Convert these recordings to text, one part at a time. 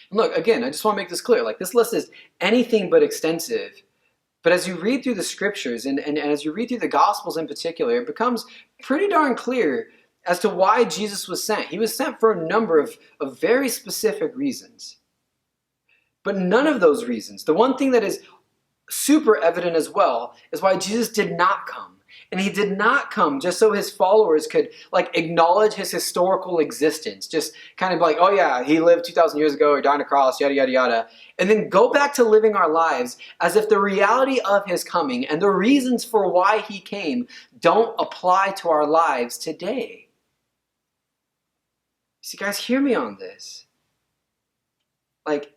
And look, again, I just want to make this clear. Like, this list is anything but extensive. But as you read through the scriptures and as you read through the gospels in particular, it becomes pretty darn clear as to why Jesus was sent. He was sent for a number of very specific reasons. But none of those reasons, the one thing that is super evident as well, is why Jesus did not come. And he did not come just so his followers could like acknowledge his historical existence. Just kind of like, oh yeah, he lived 2,000 years ago, or died on a cross, yada, yada, yada. And then go back to living our lives as if the reality of his coming and the reasons for why he came don't apply to our lives today. See, guys, hear me on this. Like,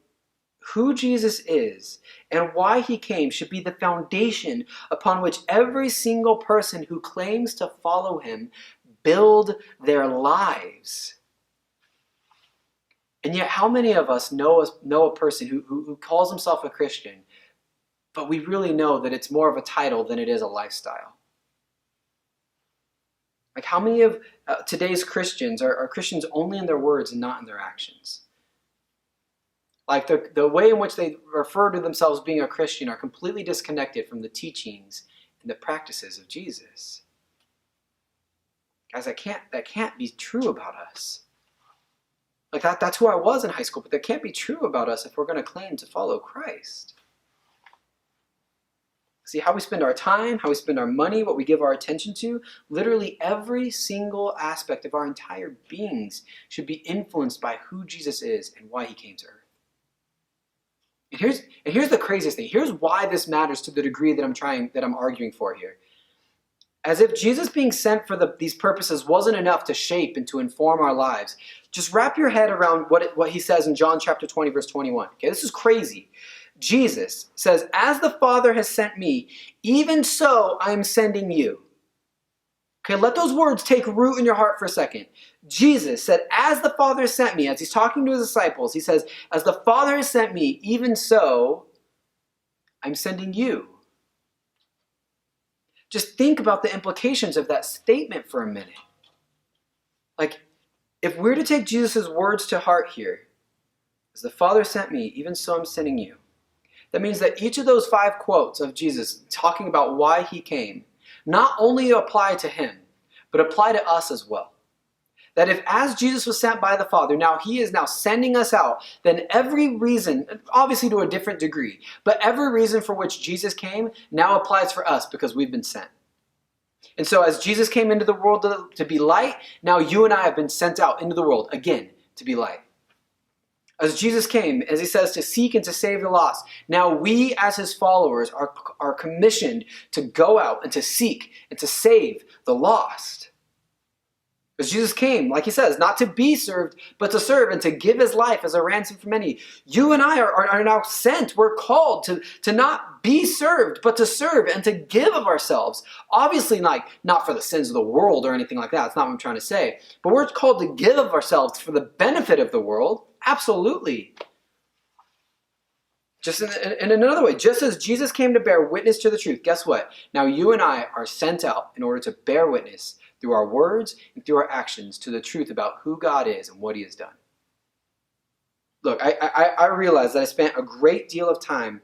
who Jesus is and why he came should be the foundation upon which every single person who claims to follow him build their lives. And yet, how many of us know a person who calls himself a Christian, but we really know that it's more of a title than it is a lifestyle? Like, how many of today's Christians are Christians only in their words and not in their actions? Like, the way in which they refer to themselves being a Christian are completely disconnected from the teachings and the practices of Jesus. Guys, that can't be true about us. Like, that's who I was in high school, but that can't be true about us if we're going to claim to follow Christ. See, how we spend our time, how we spend our money, what we give our attention to, literally every single aspect of our entire beings should be influenced by who Jesus is and why he came to earth. And here's the craziest thing. Here's why this matters to the degree that I'm arguing for here. As if Jesus being sent for these purposes wasn't enough to shape and to inform our lives. Just wrap your head around what he says in John chapter 20, verse 21. Okay, this is crazy. Jesus says, as the Father has sent me, even so I am sending you. Okay, let those words take root in your heart for a second. Jesus said, as the Father sent me, as he's talking to his disciples, he says, as the Father has sent me, even so I'm sending you. Just think about the implications of that statement for a minute. Like, if we're to take Jesus' words to heart here, as the Father sent me, even so I'm sending you. That means that each of those 5 quotes of Jesus talking about why he came not only apply to him, but apply to us as well. That if as Jesus was sent by the Father, now he is now sending us out, then every reason, obviously to a different degree, but every reason for which Jesus came now applies for us because we've been sent. And so as Jesus came into the world to be light, now you and I have been sent out into the world again to be light. As Jesus came, as he says, to seek and to save the lost, now we as his followers are commissioned to go out and to seek and to save the lost. Because Jesus came, like he says, not to be served, but to serve and to give his life as a ransom for many. You and I are now sent. We're called to not be served, but to serve and to give of ourselves. Obviously, not for the sins of the world or anything like that. That's not what I'm trying to say. But we're called to give of ourselves for the benefit of the world. Absolutely. Just in another way, just as Jesus came to bear witness to the truth, guess what? Now you and I are sent out in order to bear witness through our words and through our actions to the truth about who God is and what he has done. Look, I realize that I spent a great deal of time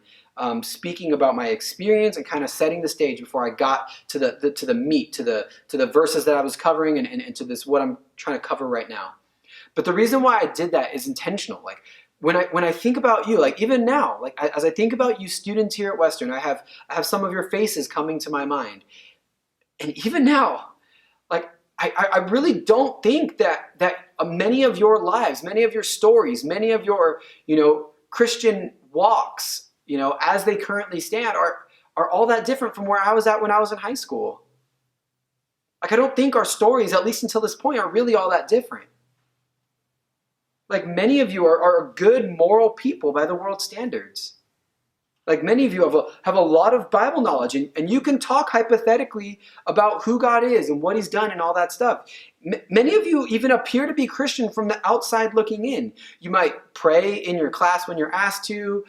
speaking about my experience and kind of setting the stage before I got to the meat, to the verses that I was covering and to this what I'm trying to cover right now. But the reason why I did that is intentional. Like when I think about you, like even now, like as I think about you students here at Western, I have some of your faces coming to my mind, and even now, like I really don't think that many of your lives, many of your stories, many of your Christian walks, as they currently stand, are all that different from where I was at when I was in high school. Like I don't think our stories, at least until this point, are really all that different. Like many of you are good moral people by the world's standards. Like many of you have a lot of Bible knowledge and you can talk hypothetically about who God is and what he's done and all that stuff. Many of you even appear to be Christian from the outside looking in. You might pray in your class when you're asked to.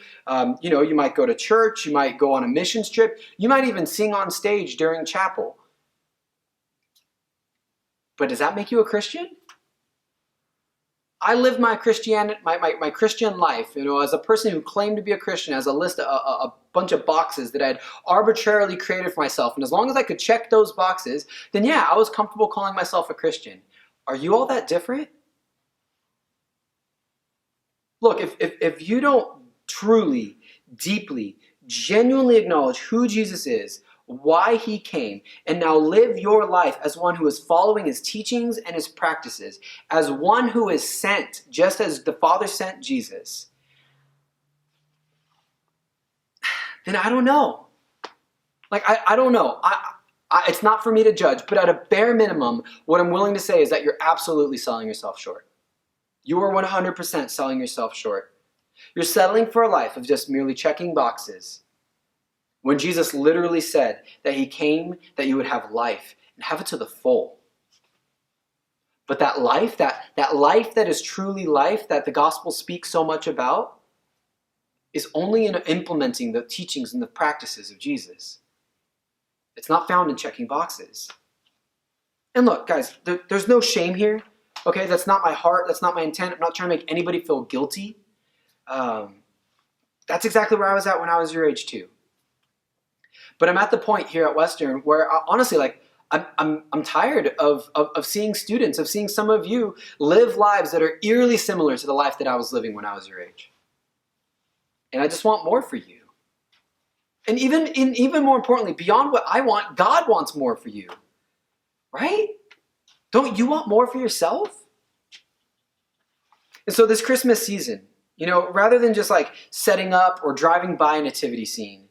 You might go to church. You might go on a missions trip. You might even sing on stage during chapel. But does that make you a Christian? I lived my my Christian life, as a person who claimed to be a Christian, as a bunch of boxes that I'd arbitrarily created for myself. And as long as I could check those boxes, then yeah, I was comfortable calling myself a Christian. Are you all that different? Look, if you don't truly, deeply, genuinely acknowledge who Jesus is, why he came, and now live your life as one who is following his teachings and his practices, as one who is sent, just as the Father sent Jesus, then I don't know. I don't know. It's not for me to judge, but at a bare minimum, what I'm willing to say is that you're absolutely selling yourself short. You are 100% selling yourself short. You're settling for a life of just merely checking boxes, when Jesus literally said that he came that you would have life and have it to the full. But that life that is truly life, that the gospel speaks so much about, is only in implementing the teachings and the practices of Jesus. It's not found in checking boxes. And look, guys, there's no shame here. Okay, that's not my heart. That's not my intent. I'm not trying to make anybody feel guilty. That's exactly where I was at when I was your age too. But I'm at the point here at Western where honestly, I'm tired of seeing students, of seeing some of you live lives that are eerily similar to the life that I was living when I was your age. And I just want more for you. And even more importantly, beyond what I want, God wants more for you. Right? Don't you want more for yourself? And so this Christmas season, rather than just setting up or driving by a nativity scene,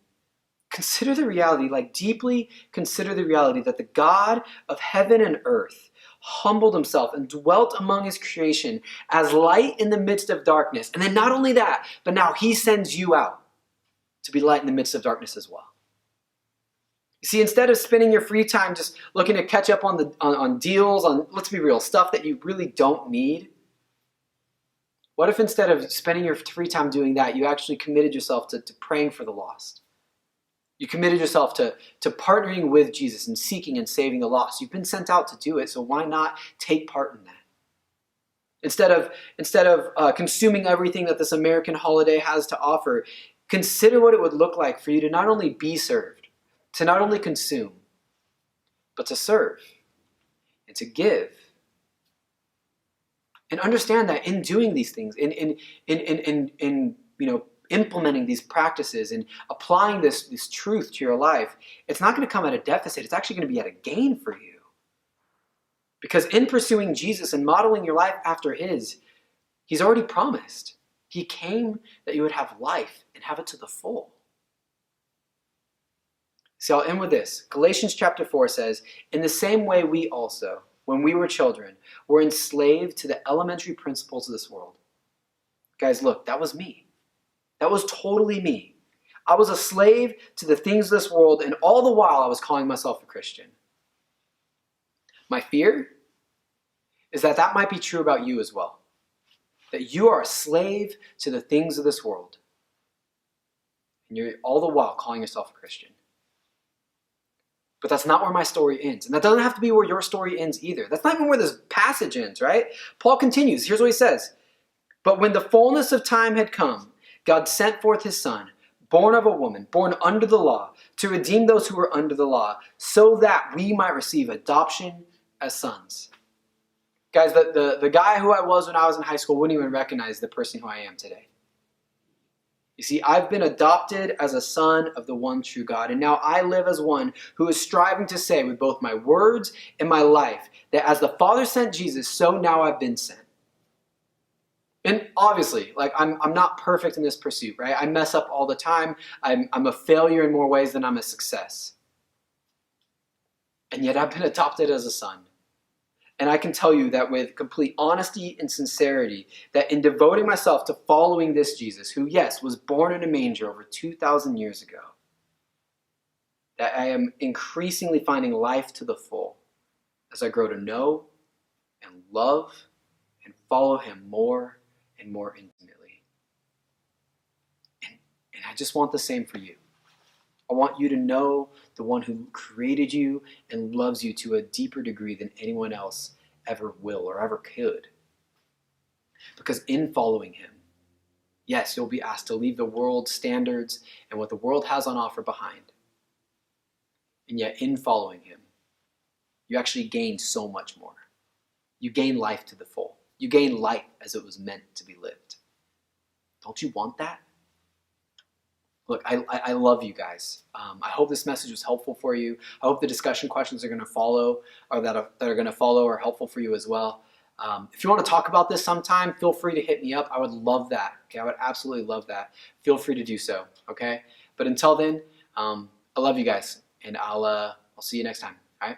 consider the reality, deeply consider the reality that the God of heaven and earth humbled himself and dwelt among his creation as light in the midst of darkness. And then not only that, but now he sends you out to be light in the midst of darkness as well. You see, instead of spending your free time just looking to catch up on deals, on, let's be real, stuff that you really don't need, what if instead of spending your free time doing that, you actually committed yourself to praying for the lost? You committed yourself to partnering with Jesus and seeking and saving the lost. You've been sent out to do it, so why not take part in that? Instead of consuming everything that this American holiday has to offer, consider what it would look like for you to not only be served, to not only consume, but to serve and to give. And understand that in doing these things, in implementing these practices and applying this truth to your life, it's not going to come at a deficit. It's actually going to be at a gain for you. Because in pursuing Jesus and modeling your life after his, he's already promised. He came that you would have life and have it to the full. So I'll end with this. Galatians chapter 4 says, in the same way we also, when we were children, were enslaved to the elementary principles of this world. Guys, look, that was me. That was totally me. I was a slave to the things of this world, and all the while I was calling myself a Christian. My fear is that might be true about you as well. That you are a slave to the things of this world, and you're all the while calling yourself a Christian. But that's not where my story ends. And that doesn't have to be where your story ends either. That's not even where this passage ends, right? Paul continues. Here's what he says. But when the fullness of time had come, God sent forth his Son, born of a woman, born under the law, to redeem those who were under the law, so that we might receive adoption as sons. Guys, the guy who I was when I was in high school wouldn't even recognize the person who I am today. You see, I've been adopted as a son of the one true God, and now I live as one who is striving to say with both my words and my life that as the Father sent Jesus, so now I've been sent. And obviously, I'm not perfect in this pursuit, right? I mess up all the time. I'm a failure in more ways than I'm a success. And yet I've been adopted as a son. And I can tell you that with complete honesty and sincerity, that in devoting myself to following this Jesus, who, yes, was born in a manger over 2,000 years ago, that I am increasingly finding life to the full as I grow to know and love and follow him more and more intimately. And I just want the same for you. I want you to know the one who created you and loves you to a deeper degree than anyone else ever will or ever could. Because in following him, yes, you'll be asked to leave the world's standards and what the world has on offer behind. And yet in following him, you actually gain so much more. You gain life to the full. You gain life as it was meant to be lived. Don't you want that? Look, I love you guys. I hope this message was helpful for you. I hope the discussion questions are going to follow, or that are going to follow, are helpful for you as well. If you want to talk about this sometime, feel free to hit me up. I would love that. Okay, I would absolutely love that. Feel free to do so. Okay, but until then, I love you guys, and I'll see you next time. All right.